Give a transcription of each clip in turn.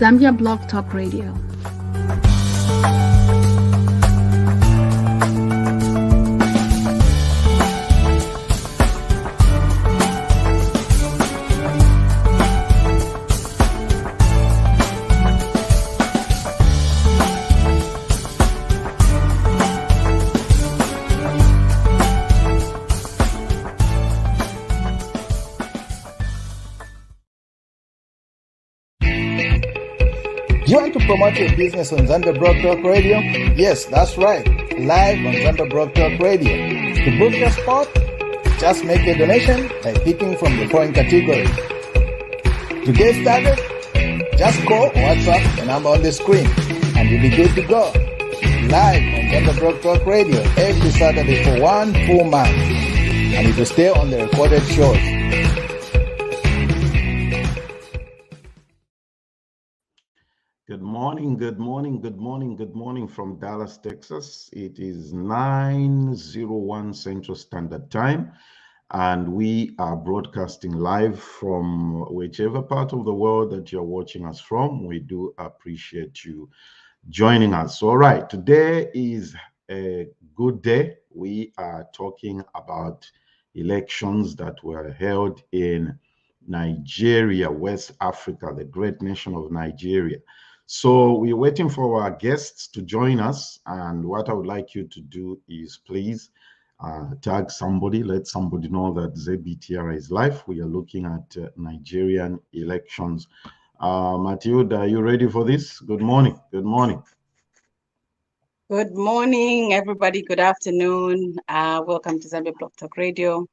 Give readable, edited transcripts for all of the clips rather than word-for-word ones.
Zambia Blog Talk Radio. You want to promote your business on Zambia Blog Talk Radio? Yes, that's right. Live on Zambia Blog Talk Radio. To book your spot, just make a donation by picking from the following categories. To get started, just call or WhatsApp the number on the screen and you'll be good to go. Live on Zambia Blog Talk Radio every Saturday for 1 full month. And it will stay on the recorded shows. Good morning from Dallas, Texas. It is 9:01 Central Standard Time, and we are broadcasting live from whichever part of the world that you're watching us from. We do appreciate you joining us. All right, today is a good day. We are talking about elections that were held in Nigeria, West Africa, the great nation of Nigeria. So we're waiting for our guests to join us, and what I would like you to do is please tag somebody, let somebody know that ZBTR is live. We are looking at Nigerian elections. Matilda, are you ready for this? Good morning. Good morning. Good morning, everybody. Good afternoon. Welcome to Zambia Blog Talk Radio.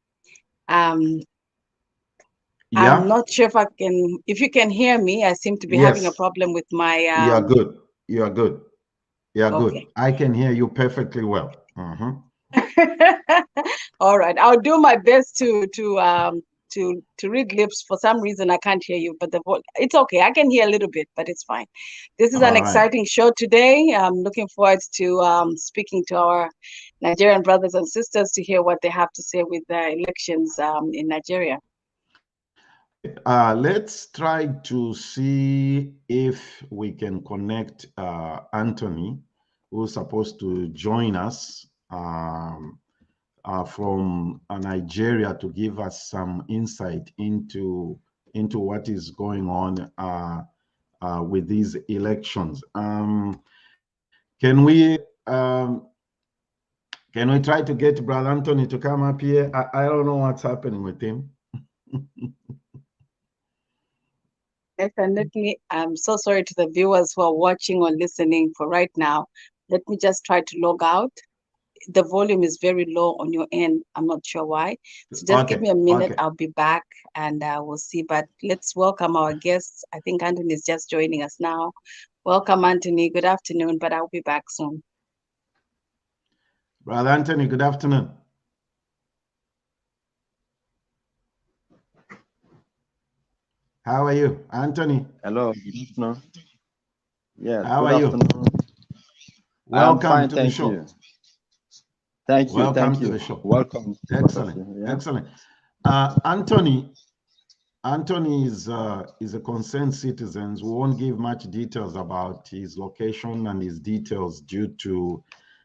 Yeah. I'm not sure if you can hear me. I seem to be having a problem with my. You are good. You are good. You are Okay. good. I can hear you perfectly well. All right. I'll do my best to read lips. For some reason, I can't hear you, but it's okay. I can hear a little bit, but it's fine. This is an exciting show today. I'm looking forward to speaking to our Nigerian brothers and sisters to hear what they have to say with the elections in Nigeria. Let's try to see if we can connect Anthony, who's supposed to join us from Nigeria to give us some insight into what is going on with these elections. Can we try to get Brother Anthony to come up here? I don't know what's happening with him. Definitely. I'm so sorry to the viewers who are watching or listening for right now. Let me just try to log out. The volume is very low on your end. I'm not sure why. So just give me a minute. I'll be back and we'll see. But let's welcome our guests. I think Anthony is just joining us now. Welcome, Anthony. Good afternoon, but I'll be back soon. Brother Anthony, good afternoon. How are you, Anthony? Hello, good afternoon. Yes, how are you? Welcome to the show. Thank you. Welcome to the show. Welcome. Excellent. Yeah. Excellent. Anthony is a concerned citizen who won't give much details about his location and his details due to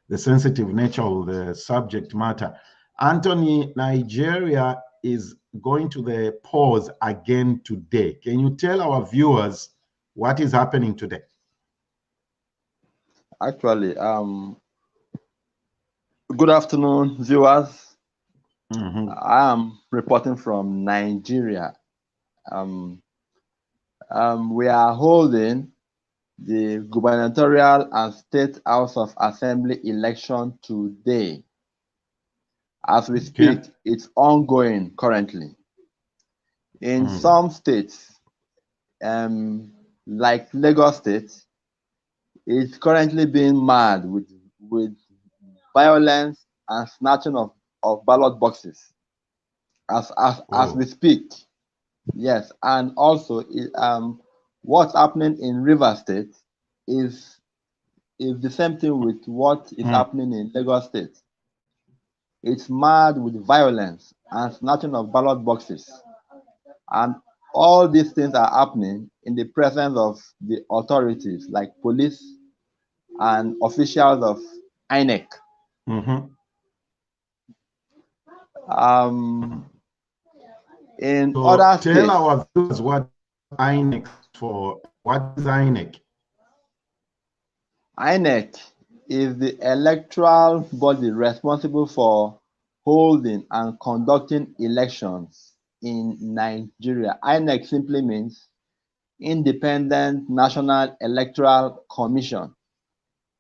the sensitive nature of the subject matter. Anthony, Nigeria is going to the polls again today. Can you tell our viewers what is happening today? Actually, good afternoon, viewers. I am reporting from Nigeria. We are holding the gubernatorial and state House of Assembly election today. As we speak, it's ongoing currently. In some states, like Lagos State, it's currently being marred with violence and snatching of ballot boxes as we speak. Yes, and also what's happening in Rivers State is the same thing with what is happening in Lagos State. It's marred with violence and snatching of ballot boxes. And all these things are happening in the presence of the authorities like police and officials of INEC. In so other tell states, our viewers what INEC for. What is INEC? INEC is the electoral body responsible for holding and conducting elections in Nigeria. INEC simply means Independent National Electoral Commission.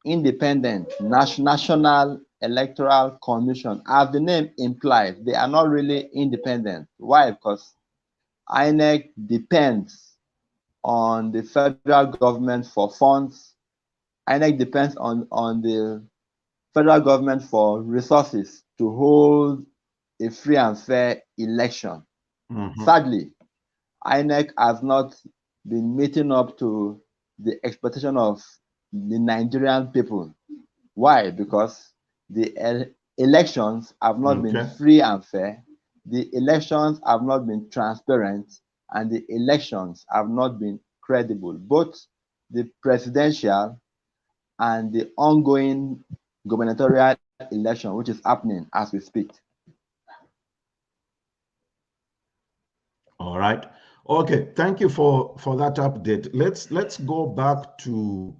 Independent National Electoral Commission. As the name implies, they are not really independent. Why? Because INEC depends on the federal government for funds. INEC depends on the federal government for resources to hold a free and fair election. Sadly, INEC has not been meeting up to the expectation of the Nigerian people. Why? Because the elections have not been free and fair, the elections have not been transparent, and the elections have not been credible. Both the presidential and the ongoing gubernatorial election, which is happening as we speak. All right. Okay. Thank you for that update. Let's go back to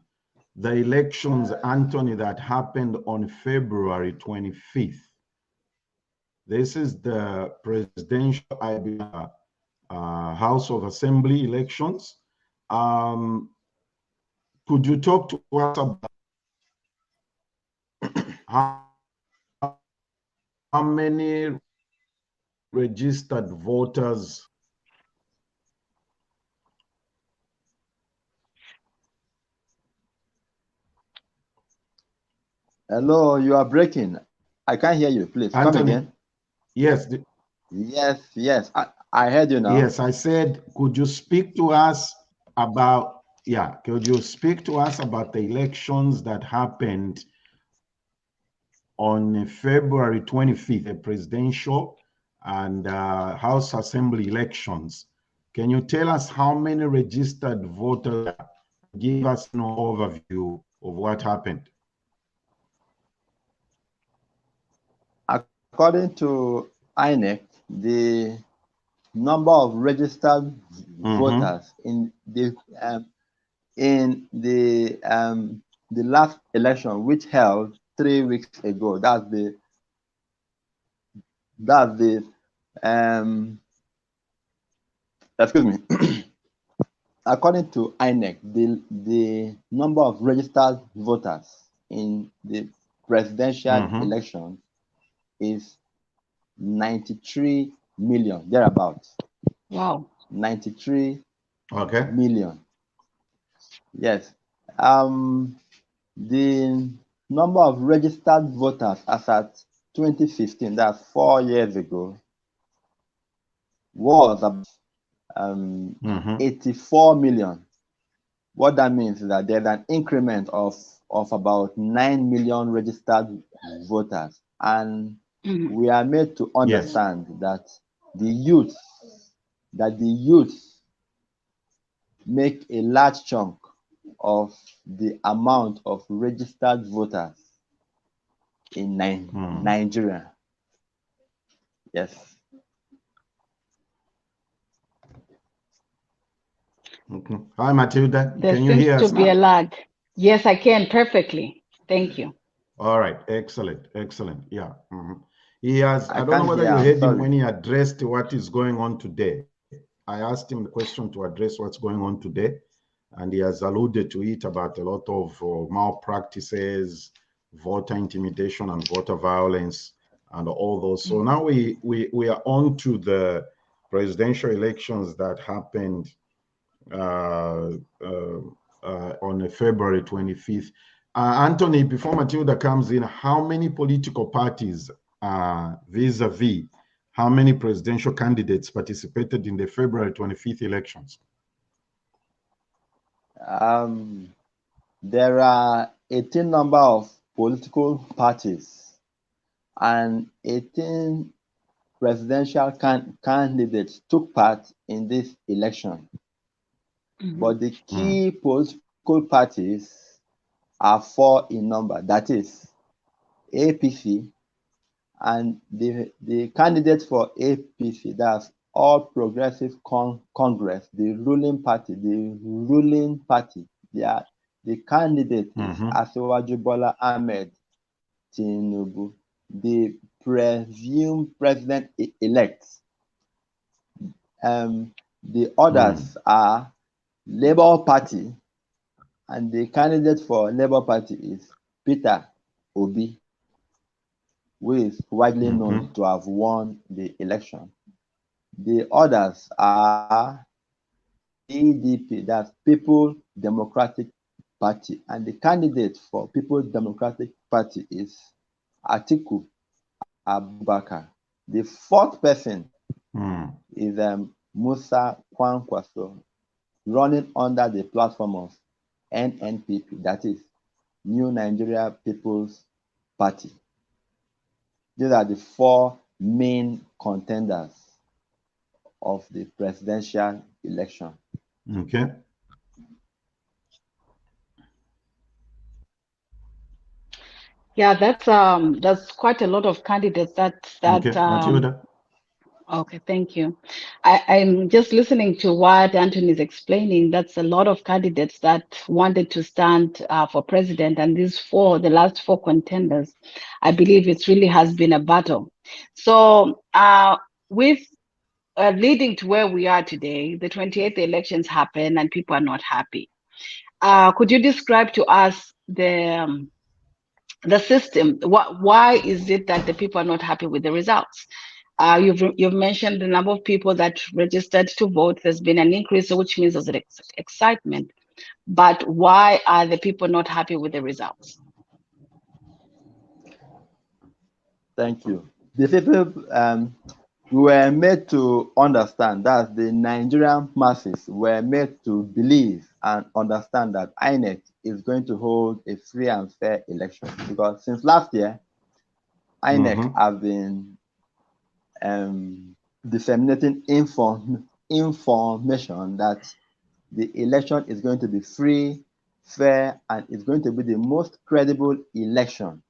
the elections, Anthony, that happened on February 25th. This is the presidential House of Assembly elections. Could you talk to us about how many registered voters Hello, you are breaking. I can't hear you. Please Anthony, come again. Yes. Yes. I heard you now. Yes, I said, could you speak to us about, could you speak to us about the elections that happened on February 25th, the presidential and House Assembly elections? Can you tell us how many registered voters? Give us an overview of what happened. According to INEC, the number of registered voters in the last election, which held 3 weeks ago, excuse me. According to INEC, the number of registered voters in the presidential election is 93 million, thereabouts. Wow. 93 million. Yes. The number of registered voters as at 2015, that's 4 years ago, was about 84 million. What that means is that there's an increment of about 9 million registered voters. And we are made to understand that the youth make a large chunk of the amount of registered voters in Nigeria. Yes. Hi, Matilda. There can you hear us? There seems to be a lot. Yes, I can perfectly. Thank you. All right. Excellent. Yeah. He has, I don't know whether you heard him when he addressed what is going on today. I asked him the question to address what's going on today, and he has alluded to it about a lot of malpractices, voter intimidation and voter violence and all those. So now we are on to the presidential elections that happened on February 25th. Anthony, before Matilda comes in, how many political parties vis-a-vis how many presidential candidates participated in the February 25th elections? There are 18 number of political parties and 18 presidential candidates took part in this election. But the key political parties are 4 in number. That is APC, and the candidate for APC, that's All Progressive Congress, the ruling party, the candidate is Asiwaju Bola Ahmed Tinubu, the presumed president-elect. The others are Labour Party, and the candidate for Labour Party is Peter Obi, who is widely known to have won the election. The others are PDP, that's People Democratic Party, and the candidate for People Democratic Party is Atiku Abubakar. The 4th person is Musa Kwankwaso, running under the platform of NNPP, that is New Nigeria People's Party. These are the 4 main contenders of the presidential election. Okay. Yeah, that's quite a lot of candidates. Okay, Matilda. Okay, thank you. I'm just listening to what Anthony is explaining. That's a lot of candidates that wanted to stand for president, and the last 4 contenders, I believe it really has been a battle. So with leading to where we are today, the 28th elections happen and people are not happy. Could you describe to us the system? Why is it that the people are not happy with the results? You've mentioned the number of people that registered to vote. There's been an increase, which means there's excitement. But why are the people not happy with the results? Thank you. The people were made to understand that the Nigerian masses were made to believe and understand that INEC is going to hold a free and fair election, because since last year, INEC have been disseminating information that the election is going to be free, fair, and it's going to be the most credible election.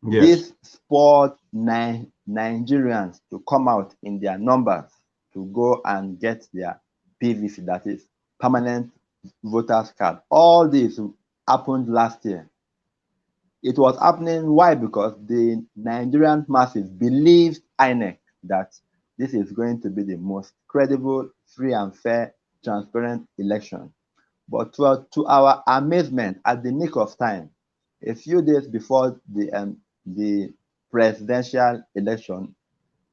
Yes. This spurred Nigerians to come out in their numbers to go and get their PVC, that is permanent voters card. All this happened last year. It was happening, why? Because the Nigerian masses believed INEC that this is going to be the most credible, free and fair, transparent election. But to our amazement, at the nick of time, a few days before the presidential election,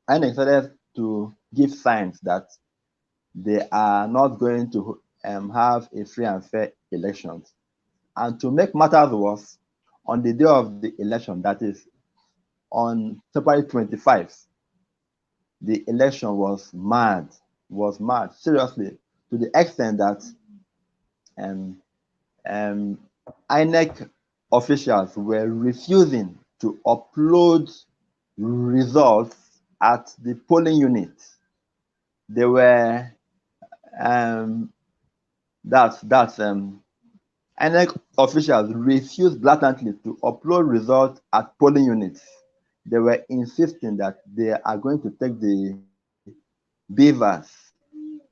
INEC started to give signs that they are not going to have a free and fair election. And to make matters worse, on the day of the election, that is on February 25th, the election was mad, seriously, to the extent that INEC officials were refusing to upload results at the polling unit. They were INEC officials refused blatantly to upload results at polling units. They were insisting that they are going to take the beavers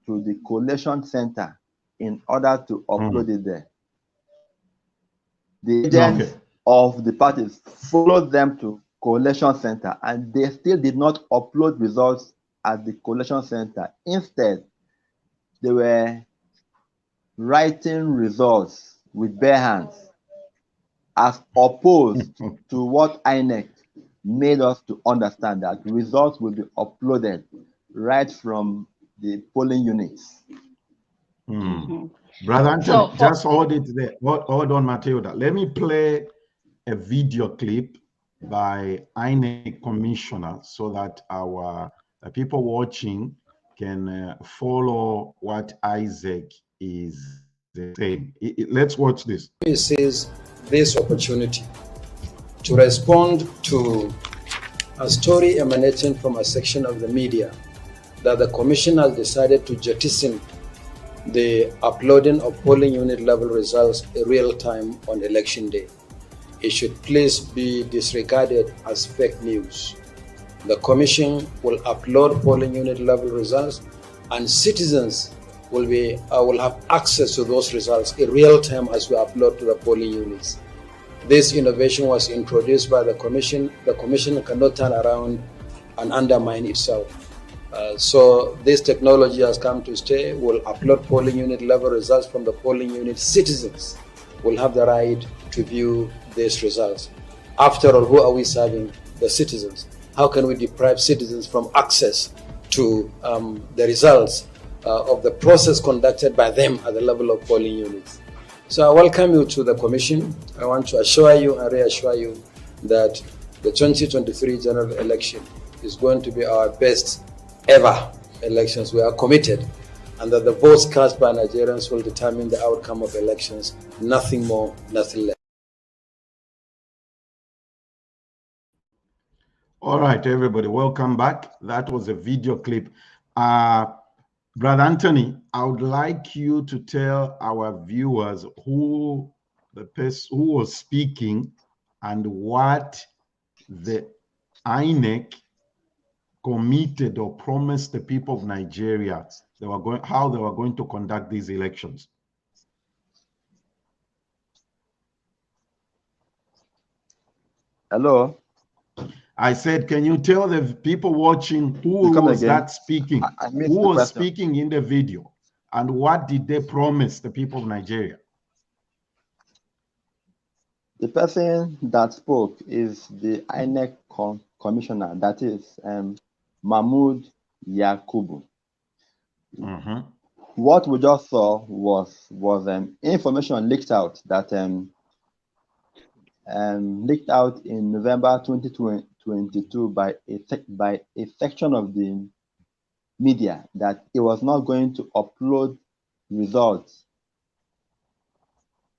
to the collation center in order to upload it there. The agents of the parties followed them to collation center, and they still did not upload results at the collation center. Instead, they were writing results with bare hands, as opposed to what INEC made us to understand, that results will be uploaded right from the polling units. Brother Anthony, just hold it there. Hold on, Matilda. Let me play a video clip by INEC commissioner so that our people watching can follow what Isaac is saying. Let's watch this. He sees this opportunity to respond to a story emanating from a section of the media that the commission has decided to jettison the uploading of polling unit level results in real time on election day. It should please be disregarded as fake news. The Commission will upload polling unit level results, and citizens will have access to those results in real time as we upload to the polling units. This innovation was introduced by the Commission. The Commission cannot turn around and undermine itself. So this technology has come to stay. We'll upload polling unit level results from the polling unit. Citizens will have the right to view these results. After all, who are we serving? The citizens. How can we deprive citizens from access to the results of the process conducted by them at the level of polling units? So I welcome you to the Commission. I want to assure you and reassure you that the 2023 general election is going to be our best ever elections. We are committed, and that the votes cast by Nigerians will determine the outcome of elections. Nothing more, nothing less. All right, everybody, welcome back. That was a video clip. Brother Anthony, I would like you to tell our viewers who the person who was speaking and what the INEC committed or promised the people of Nigeria how they were going to conduct these elections. Hello. I said, can you tell the people watching who was that speaking? Who was speaking in the video, and what did they promise the people of Nigeria? The person that spoke is the INEC commissioner, that is Mahmood Yakubu. What we just saw was information leaked out that leaked out in November 2022 by a section of the media that it was not going to upload results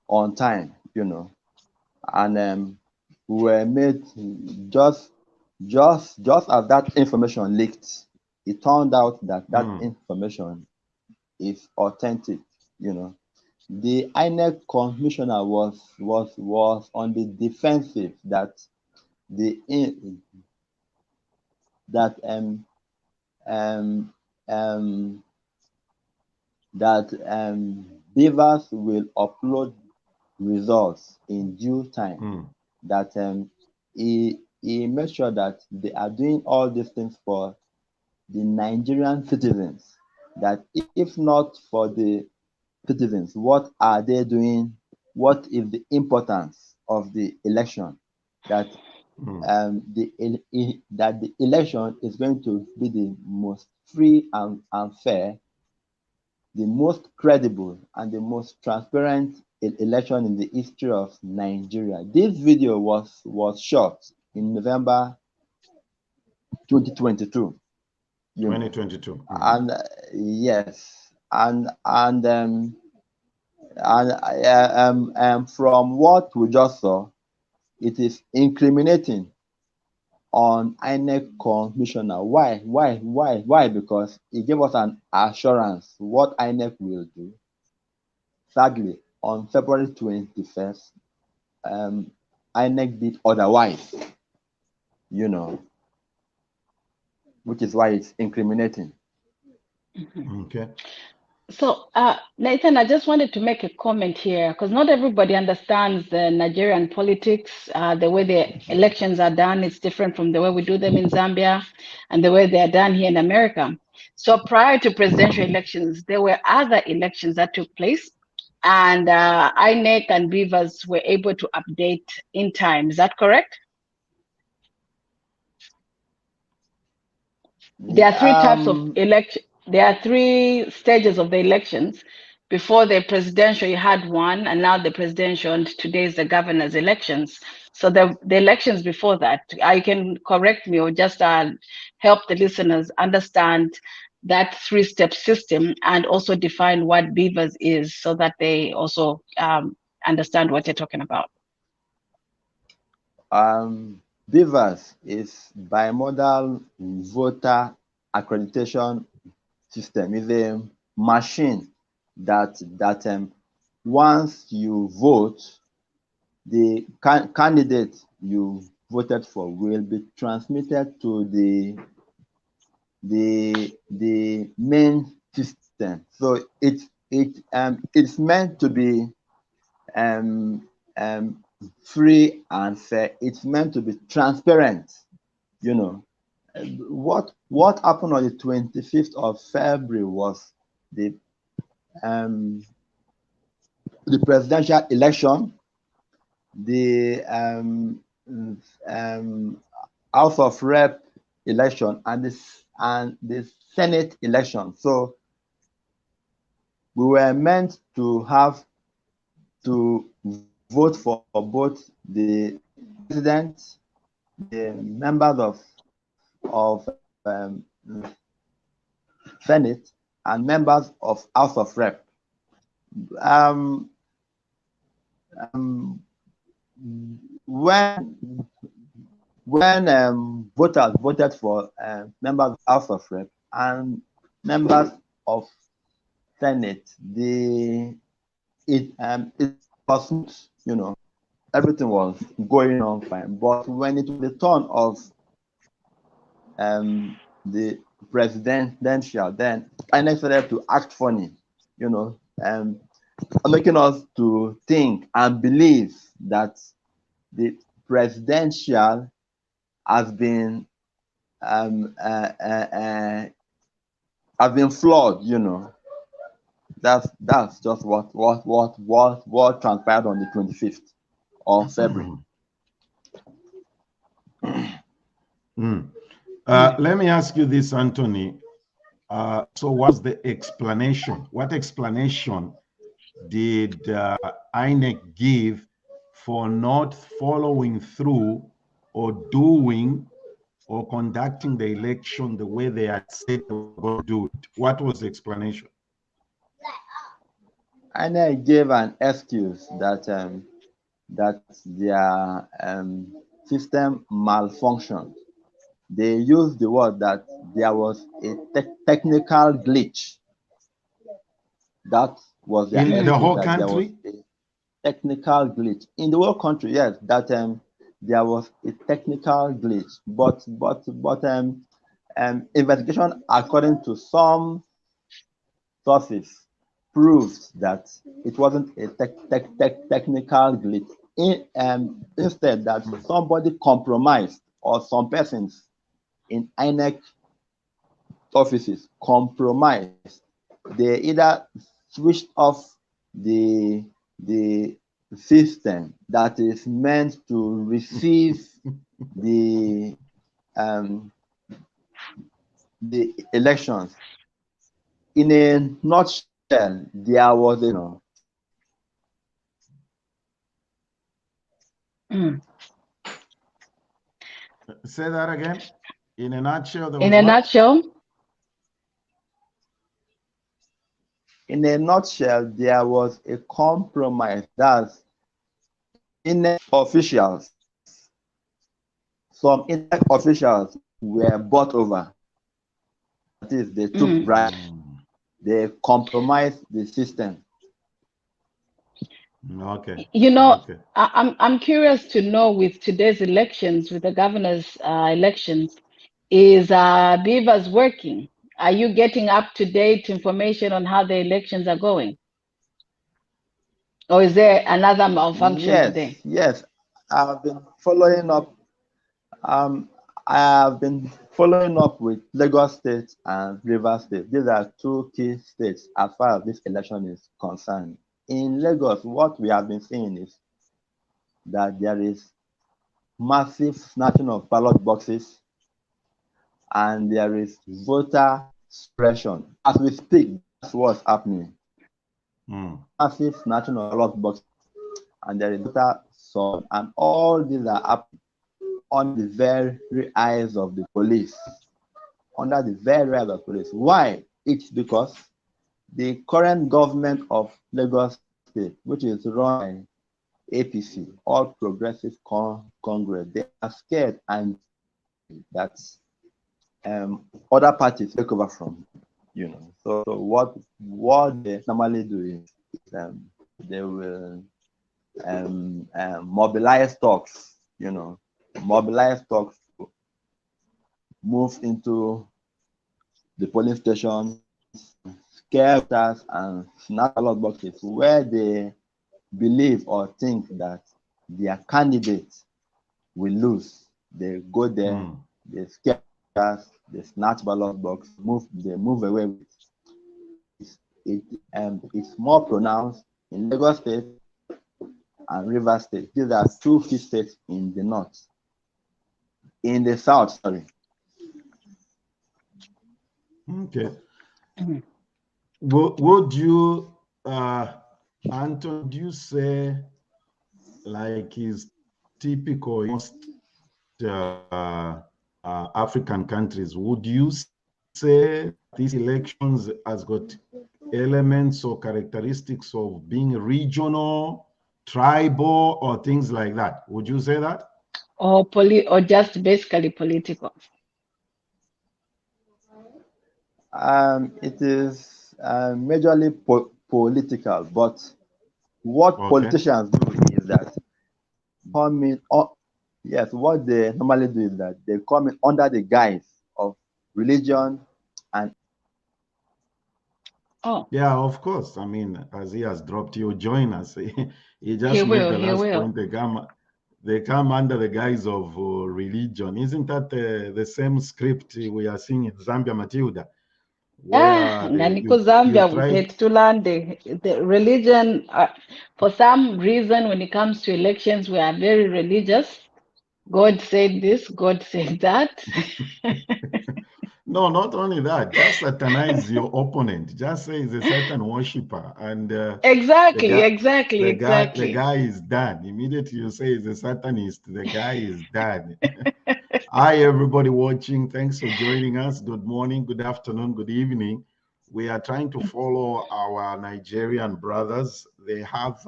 on time, you know, and were made just as that information leaked. It turned out that information is authentic, you know. The INEC commissioner was on the defensive that Beavers will upload results in due time. That he made sure that they are doing all these things for the Nigerian citizens. That if not for the citizens, what are they doing? What is the importance of the election? That the election is going to be the most free and fair, the most credible, and the most transparent election in the history of Nigeria. This video was shot in November 2022. 2022. And yes, and from what we just saw, it is incriminating on INEC commissioner. Why? Because he gave us an assurance what INEC will do. Sadly, on February 21st, INEC did otherwise, you know, which is why it's incriminating. Okay. So, Nathan, I just wanted to make a comment here, because not everybody understands the Nigerian politics. The way the elections are done is different from the way we do them in Zambia and the way they are done here in America. So prior to presidential elections, there were other elections that took place, and INEC and Beavers were able to update in time. Is that correct? There are three types of election. There are three stages of the elections. Before the presidential, you had one, and now the presidential, and today is the governor's elections. So the elections before that, I can correct me or just help the listeners understand that three-step system and also define what Beavers is so that they also understand what you're talking about. Beavers is bimodal voter accreditation system. Is a machine that once you vote, the candidate you voted for will be transmitted to the main system. So it's meant to be free and fair. It's meant to be transparent. You know, what happened on the 25th of February was the presidential election, the House of Rep election, and the Senate election. So we were meant to have to vote for both the president, the members of Senate, and members of House of Rep. When voters voted for members of House of Rep and members of Senate, it was smooth, you know, everything was going on fine. But when it was the turn of the presidential, then I started to act funny, you know, making us to think and believe that the presidential has been flawed, you know. That's just what transpired on the 25th of February. Let me ask you this, Anthony. So what's the explanation? What explanation did INEC give for not following through or doing or conducting the election the way they had said they were going to do it? What was the explanation? INEC gave an excuse that that their system malfunctioned. They used the word that there was a technical glitch. That was their in the whole country. There was a technical glitch in the whole country. Yes, that there was a technical glitch, but investigation according to some sources proves that it wasn't a technical glitch. Instead, that somebody compromised, or some persons in INEC offices compromised. They either switched off the system that is meant to receive the elections. In a nutshell, there was Say that again. In a nutshell, in a nutshell. In a nutshell, there was a compromise. That's INEC officials. Some INEC officials were bought over. That is, they took bribes. They compromised the system. Okay. You know, okay. I'm curious to know, with today's elections, with the governor's elections, is Beavers working? Are you getting up-to-date information on how the elections are going? Or is there another malfunction today? Yes, I've been following up. I have been following up with Lagos State and Rivers State. These are two key states as far as this election is concerned. In Lagos, what we have been seeing is that there is massive snatching of ballot boxes, and there is voter suppression. As we speak, that's what's happening. Massive snatching of ballot boxes, and there is voter suppression, and all these are happening on the very eyes of the police. Under the very eyes of the police. Why? It's because the current government of Lagos State, which is run by APC, All Progressive Congress, they are scared and that other parties take over from, you know. So what they normally do is they will mobilize thugs, you know, mobilize thugs to move into the polling stations, scare voters, and snatch ballot boxes where they believe or think that their candidate will lose. They go there, they scare voters, they snatch ballot box, they move away with it. It's more pronounced in Lagos State and Rivers State. These are two key states in the north. In the south, sorry. Okay. Would you, Anton, do you say, like is typical in most African countries, would you say these elections has got elements or characteristics of being regional, tribal, or things like that? Would you say that? Or just basically political? It is majorly political, but what politicians do is that come in. Yes, what they normally do is that they come in under the guise of religion and. Oh. Yeah, of course. I mean, as he has dropped you, join us. He just made the last point. They come under the guise of religion. Isn't that the same script we are seeing in Zambia, Matilda? The religion, for some reason, when it comes to elections, we are very religious. God said this, God said that. No, not only that, just satanize your opponent. Just say he's a Satan worshiper. And exactly. The guy is done. Immediately you say he's a Satanist, the guy is done. Hi, everybody watching. Thanks for joining us. Good morning, good afternoon, good evening. We are trying to follow our Nigerian brothers. They have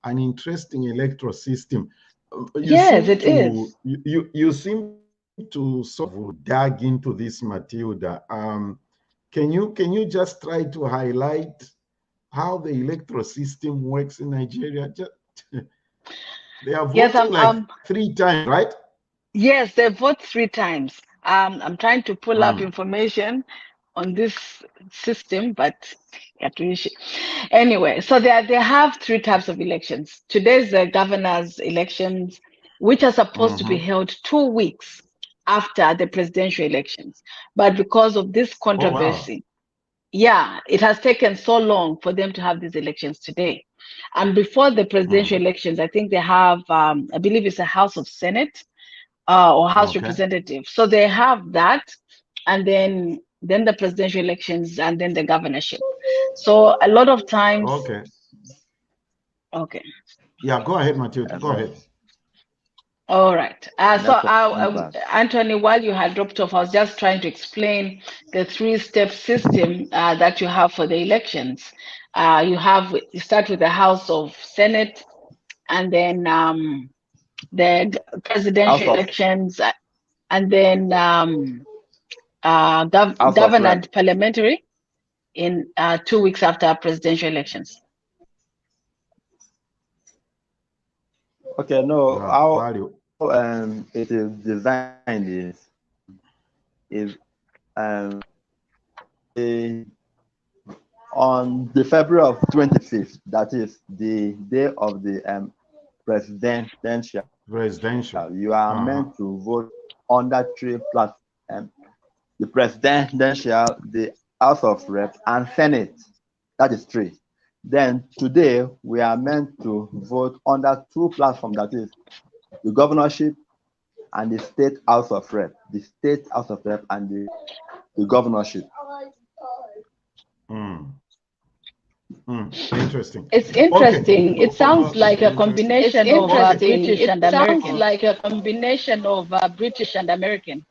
an interesting electoral system. Yes, it is. You seem to sort of dig into this, Matilda. Can you just try to highlight how the electoral system works in Nigeria? They are voting 3 times, right? Yes, they vote 3 times. I'm trying to pull up information on this system, but anyway, so they have 3 types of elections. Today's the governor's elections, which are supposed to be held 2 weeks after the presidential elections. But because of this controversy, yeah, it has taken so long for them to have these elections today. And before the presidential elections, I think they have, I believe it's a House of Senate or House Representative. So they have that, and then the presidential elections, and then the governorship. So a lot of times. Okay. Yeah, go ahead, Matilda. Go ahead. All right. Anthony, while you had dropped off, I was just trying to explain the 3-step system that you have for the elections. You start with the House of Senate, and then the presidential elections, and then governor and parliamentary in 2 weeks after presidential elections. Okay, no, how it is designed is on the February of 25th, that is the day of the presidential. You are meant to vote under 3 platforms: the presidential, the House of Rep, and Senate. That is 3. Then today we are meant to vote under 2 platforms, that is the governorship and the State House of Rep. The State House of Rep and the governorship. Interesting. It's interesting. Okay. It sounds like a combination of British and American. It sounds like a combination of British and American.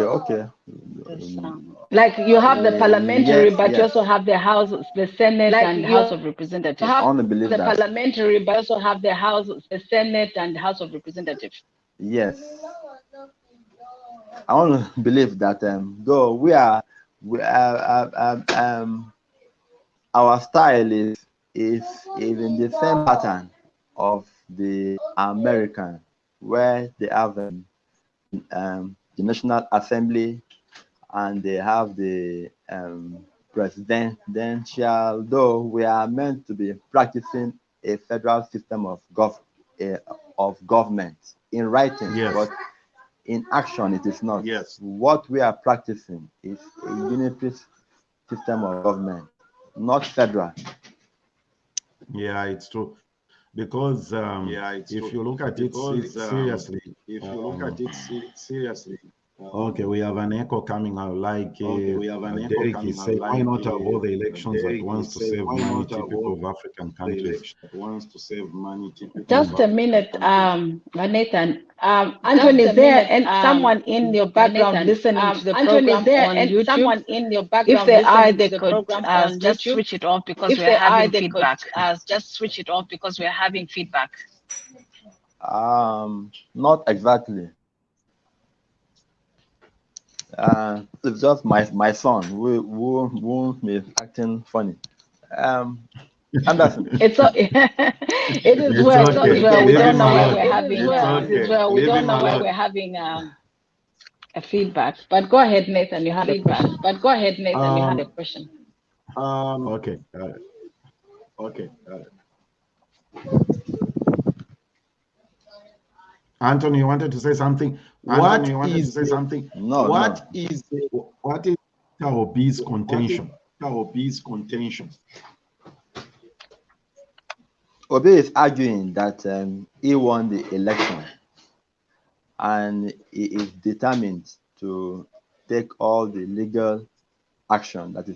Okay. Like you have the parliamentary, but you also have the House, the Senate, and House of Representatives. I only believe the parliamentary, but also have the House, the Senate, and House of Representatives. Yes. I want to believe that though we are our style is in the same pattern of the American, where they have the National Assembly and they have the presidential. Though we are meant to be practicing a federal system of government in writing, Yes. but in action it is not. Yes. What we are practicing is a unitary system of government, not federal. Yeah, it's true. Because if you look at it seriously, okay, we have an echo coming out. Like Derek is saying, why not have all the elections at once to save money, typical of African countries? Just a minute, Nathan. Anthony, is there and someone in your background listening to the program on YouTube? Someone in your background, if they are, they could just switch it off because we're having feedback. Just switch it off because we're having feedback. Not exactly. It's just my son who is acting funny. Anderson. It is well. Okay. Well. We don't know why we're having. Well, we don't know why we're having a feedback. But go ahead, Nathan. You had a question. You had a question. Okay. Anthony, you wanted to say something? What is Obi's contention? Obi is arguing that he won the election and he is determined to take all the legal action that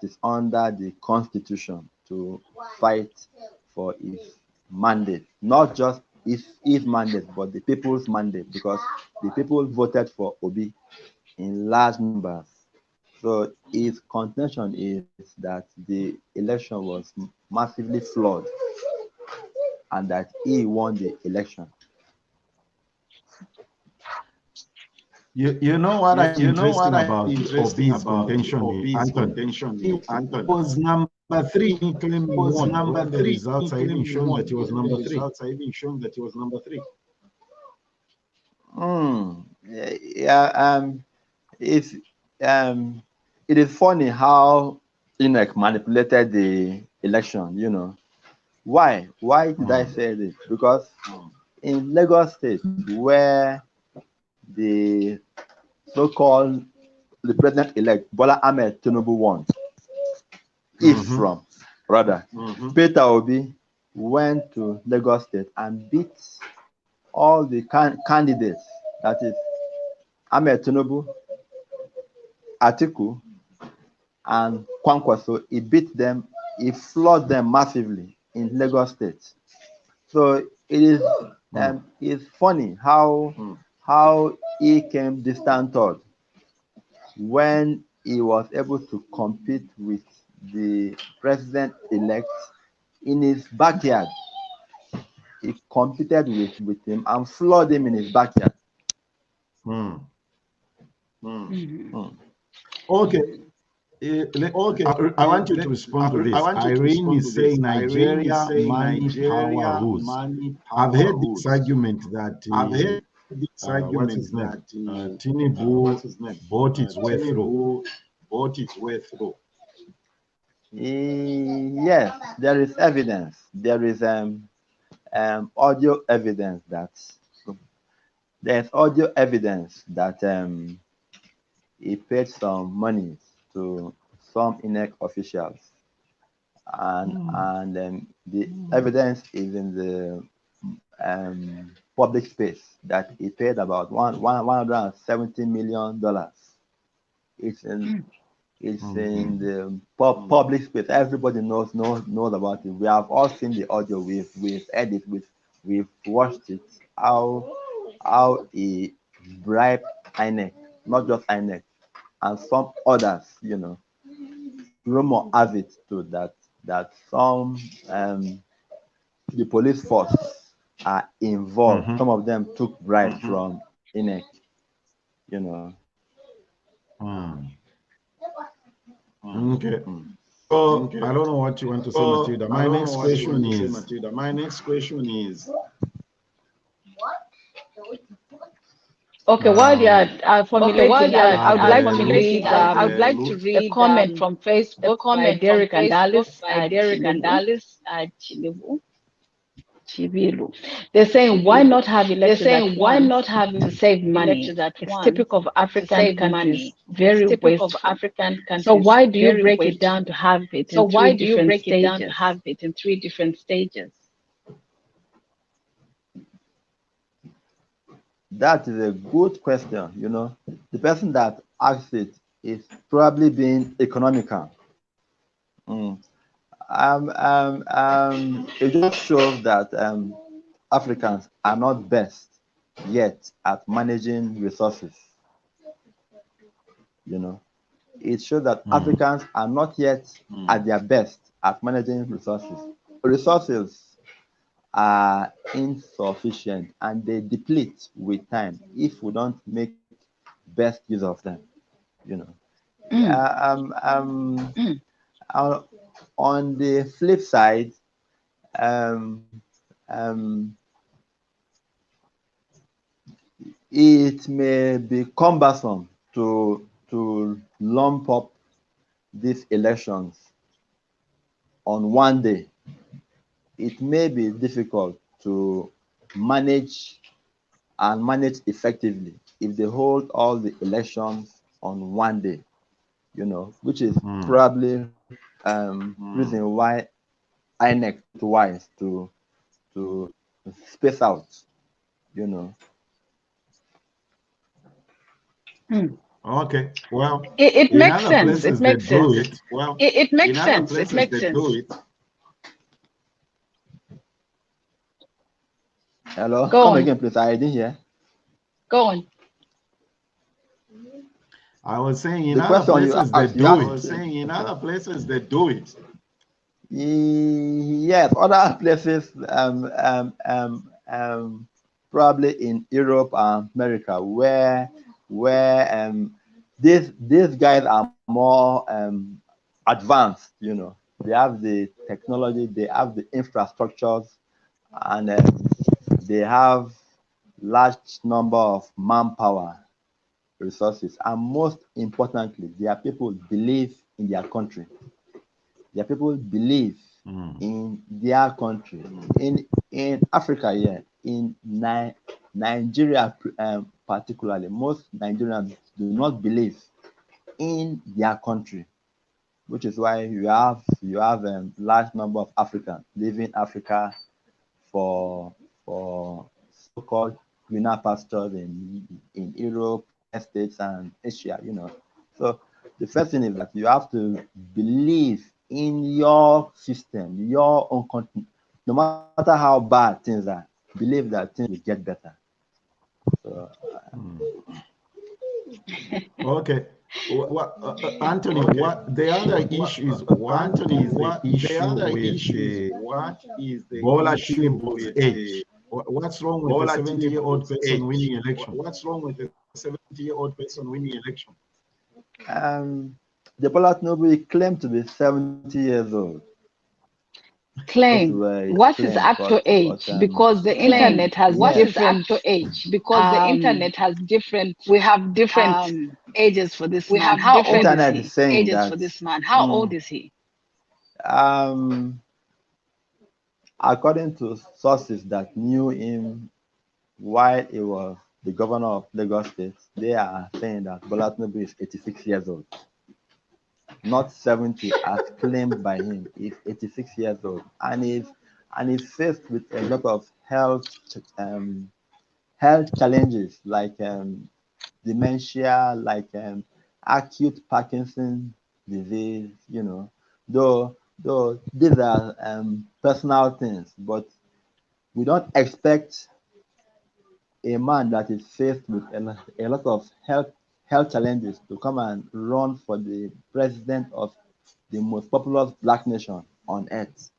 is under the Constitution to fight for his mandate, not just his mandate, but the people's mandate, because the people voted for Obi in large numbers. So his contention is that the election was massively flawed and that he won the election. You know what I interesting about Obi's contention? He was number 3. He was number 3. Results are even showing that he was number 3. It is funny how INEC manipulated the election. You know why? Why did I say this? Because in Lagos State, where the so-called the president-elect Bola Ahmed Tinubu won, Peter Obi went to Lagos State and beat all the candidates, that is Ahmed Tinubu, Atiku, and Kwankwaso. He beat them, he floored them massively in Lagos State. So it is it's funny how he came distant third when he was able to compete with the president-elect in his backyard. He competed with him and floored him in his backyard. Okay. I want you to respond to this. Irene is saying Nigeria money power rules. I've heard this argument that what's his name? Tinubu bought its way through. Yes, there is evidence. There is audio evidence that he paid some money to some INEC officials, and the evidence is in the public space that he paid about $170 million. It's in the public space. Everybody knows about it. We have all seen the audio. We've edited, we've watched it. How he bribed INEC, not just INEC, and some others. You know, rumor has it too that some the police force are involved. Some of them took bribes from INEC. you know. Okay. So I don't know what you want to say, Matilda. My next question is. My next question is. Okay, while you are formulating, I would like to read. I would like to read a comment from Facebook by Derek and Dallas Chivilu. They're saying, why not have elections to save money? It's typical of African countries, very wasteful. So why do you break it down to have it in three different stages? That is a good question. You know, the person that asked it is probably being economical. It just shows that Africans are not best yet at managing resources. You know, it shows that Africans are not yet at their best at managing resources. Resources are insufficient and they deplete with time if we don't make best use of them. You know, on the flip side, it may be cumbersome to lump up these elections on one day. It may be difficult to manage and manage effectively if they hold all the elections on one day, you know, which is probably reason why INEC wise to space out, you know. Okay, well, it makes sense. It makes sense. It makes sense. It makes sense. Hello, Go come on. again, please. I didn't hear. Go on. I was saying in other places they do it. Yes, other places, probably in Europe and America, where these guys are more advanced. You know, they have the technology, they have the infrastructures, and they have large number of manpower resources, and most importantly, their people believe in their country. Their people believe in their country. In Africa, yeah, in Nigeria, particularly, most Nigerians do not believe in their country, which is why you have a large number of Africans leaving Africa for so-called greener pastures in Europe, States, and Asia. You know, so the first thing is that you have to believe in your system, your own country. No matter how bad things are, believe that things will get better. So, okay. Anthony, what the other issue is? What is the issue with Bola Tinubu's age? What's wrong with a 70-year-old person winning election? What's wrong with a 70-year-old person winning election? The Bola Tinubu claimed to be 70 years old. Claim what his actual age? Because the internet has different age. Because the internet has different. We have different ages for this man. How old is he? Ages for this man. How old is he? According to sources that knew him while he was the governor of Lagos State, they are saying that Bola Tinubu is 86 years old. Not 70 as claimed by him. He's 86 years old, and he's faced with a lot of health challenges like dementia, like acute Parkinson disease. You know, though these are personal things, but we don't expect a man that is faced with a lot of health challenges to come and run for the president of the most populous black nation on earth.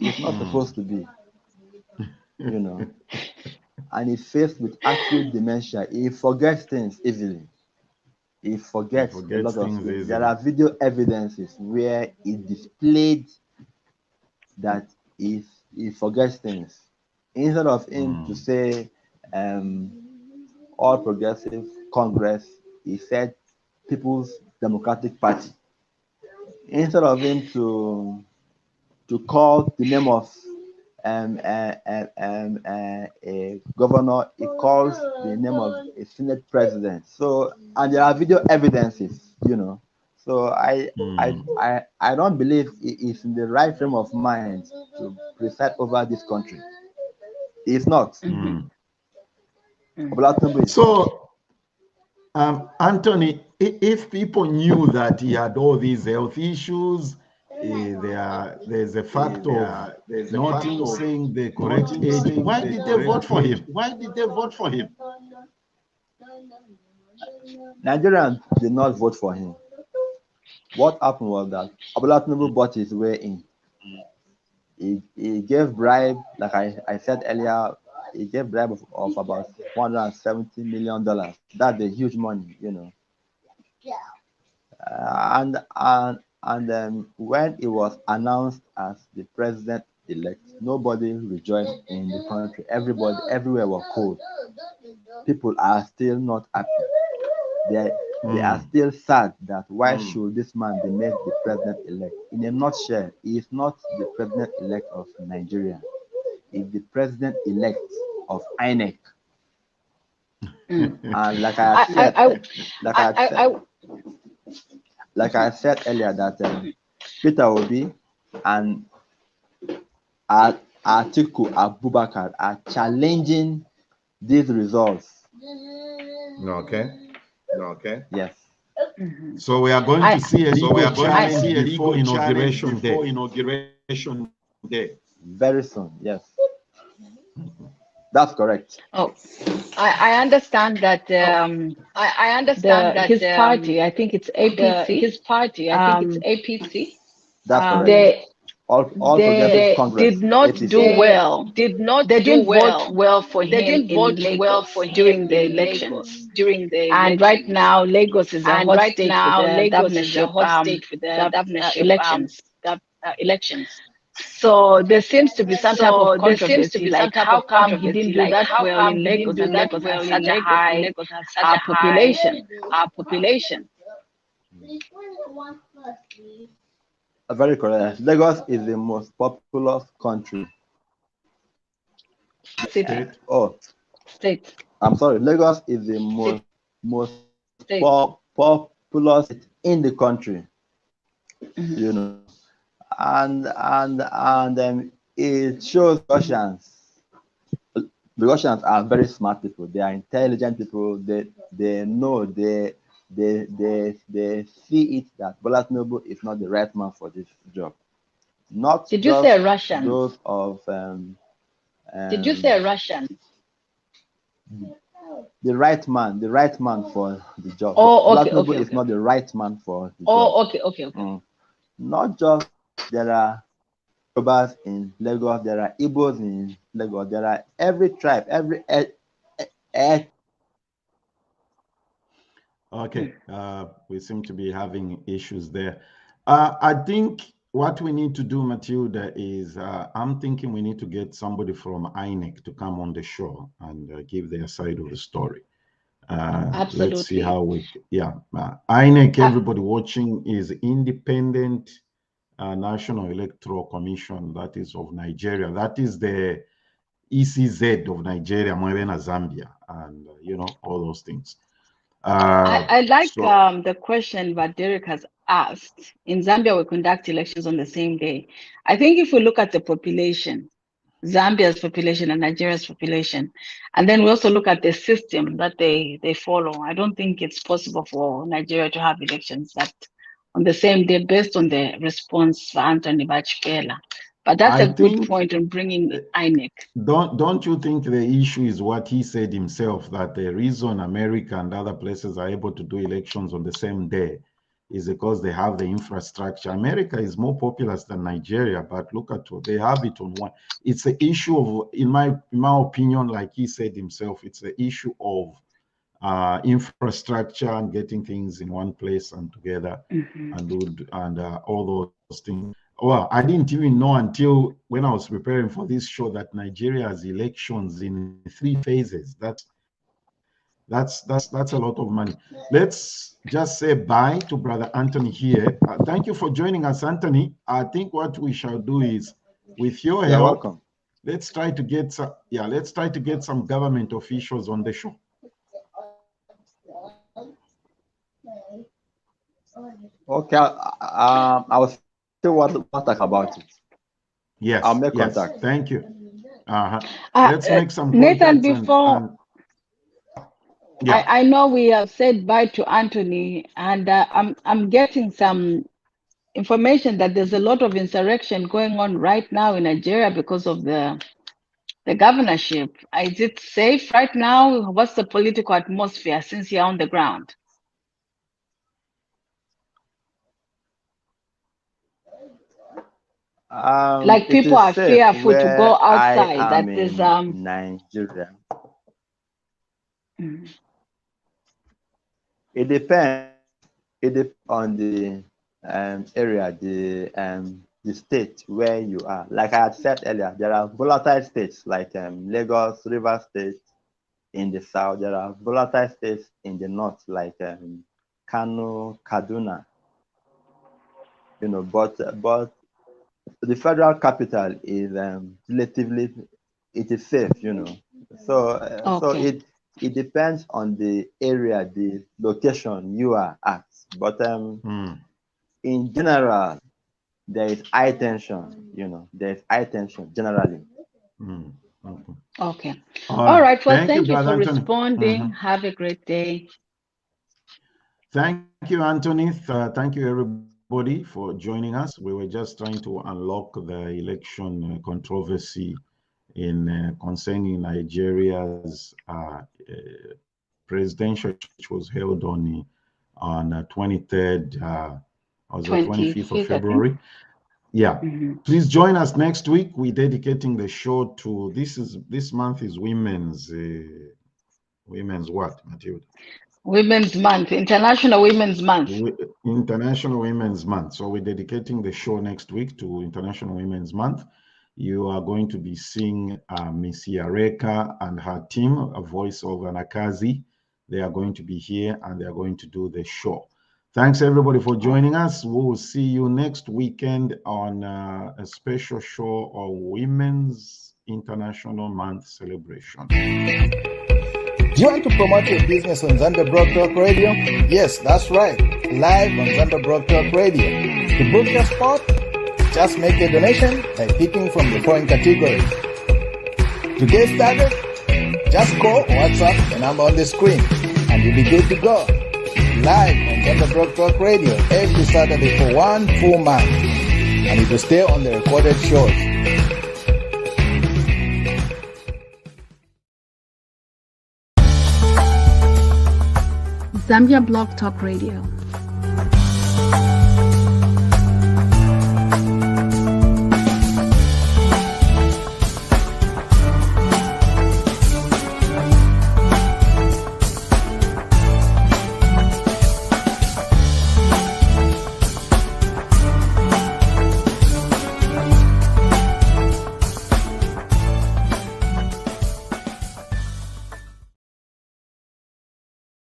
It's not supposed to be, you know. and is faced with acute dementia, he forgets things easily. He forgets a lot of things. Easily. There are video evidences where he displayed that he forgets things. Instead of him to say All Progressive Congress, he said People's Democratic Party. Instead of him to call the name of a governor, he calls the name of a Senate president. So, and there are video evidences, you know. So I don't believe he is in the right frame of mind to preside over this country. He's not. So, Anthony, if people knew that he had all these health issues, there's a fact of not saying the correct age. Why did they vote for him? Why did they vote for him? Nigerians did not vote for him. What happened was that Bola Tinubu bought his way in. He gave bribe, like I said earlier, he gave bribe of about $170 million. That's a huge money, you know. And then when he was announced as the president-elect, nobody rejoiced in the country. Everybody, everywhere was cold. People are still not happy. They are still sad that why should this man be made the president-elect? In a nutshell, he is not the president-elect of Nigeria. He is the president-elect of INEC. And like I said earlier, that Peter Obi and Atiku Abubakar are challenging these results. Okay. Yes. So we are going to see a legal challenge before inauguration day. Very soon, yes. That's correct. Oh, I understand that. I understand that his party, I think it's APC. His party, I think it's APC. That's correct. All Progressive Congress, did not APC. do well. They didn't vote well for him. They didn't vote well for him during the elections. And right now, Lagos is a hot state with the governorship elections. So there seems to be some type of controversy, like how come he didn't do that well in Lagos, and Lagos has such a high population. Very correct. Lagos is the most populous country. State. I'm sorry. Lagos is the most populous in the country. You know, and it shows Russians. The Russians are very smart people. They are intelligent people. They know they see it that Bola Tinubu is not the right man for this job. Not Did you say Russian? Those of Did you say Russian? The right man for the job. Oh, okay, Bola Tinubu okay. is not the right man for the job. Oh, okay. Not just there are Yorubas in Lagos, there are Igbos in Lagos, there are every tribe, every Okay, we seem to be having issues there. I think what we need to do, Matilda, is I'm thinking we need to get somebody from INEC to come on the show and give their side of the story. Absolutely. Let's see how INEC, everybody watching, is independent National Electoral Commission, that is of Nigeria. That is the ECZ of Nigeria, Mwebena, Zambia, and all those things. I like the question that Derek has asked. In Zambia, we conduct elections on the same day. I think if we look at the population, Zambia's population and Nigeria's population, and then we also look at the system that they follow, I don't think it's possible for Nigeria to have elections that on the same day based on the response for Anthony Bachkela. But that's a good point on bringing INEC. Don't you think the issue is what he said himself, that the reason America and other places are able to do elections on the same day is because they have the infrastructure. America is more populous than Nigeria, but look at what they have it on one. It's an issue of, in my opinion, like he said himself, it's an issue of infrastructure and getting things in one place and together and all those things. Well, I didn't even know until when I was preparing for this show that Nigeria has elections in 3 phases. That's a lot of money. Let's just say bye to Brother Anthony here. Thank you for joining us, Anthony. I think what we shall do is, with your help, welcome. Let's try to get some government officials on the show. Okay, I will see what talk about it. Yes, I'll make contact. Thank you. Let's make some Nathan, before I know we have said bye to Anthony, and I'm getting some information that there's a lot of insurrection going on right now in Nigeria because of the governorship. Is it safe right now? What's the political atmosphere since you're on the ground? Like people are fearful to go outside. That is Nigeria. It depends. It depends on the area, the state where you are. Like I had said earlier, there are volatile states like Lagos, Rivers State in the south. There are volatile states in the north like Kano, Kaduna. You know, but the federal capital is relatively, it is safe. You know, so so it depends on the area, the location you are at. But in general, there is high tension. You know, there is high tension generally. Okay. All right. Well, thank you for Anthony. responding. Have a great day. Thank you, Anthony. Thank you, everybody, for joining us. We were just trying to unlock the election controversy in concerning Nigeria's presidential, which was held on 23rd, or the 25th of February. Yeah. Please join us next week. We're dedicating the show to this month is women's what, Matilda? Women's Month, International Women's Month. International Women's Month. So we're dedicating the show next week to International Women's Month. You are going to be seeing Miss Yareka and her team, a voice of Anakazi. They are going to be here and they are going to do the show. Thanks everybody for joining us. We will see you next weekend on a special show of Women's International Month celebration. Do you want to promote your business on Zambia Broad Talk Radio? Yes, that's right. Live on Zambia Broad Talk Radio. To book your spot, just make a donation by picking from the following categories. To get started, just call or WhatsApp the number on the screen and you'll be good to go. Live on Zambia Broad Talk Radio every Saturday for 1 full month. And it will stay on the recorded shows. Zambia Blog Talk Radio.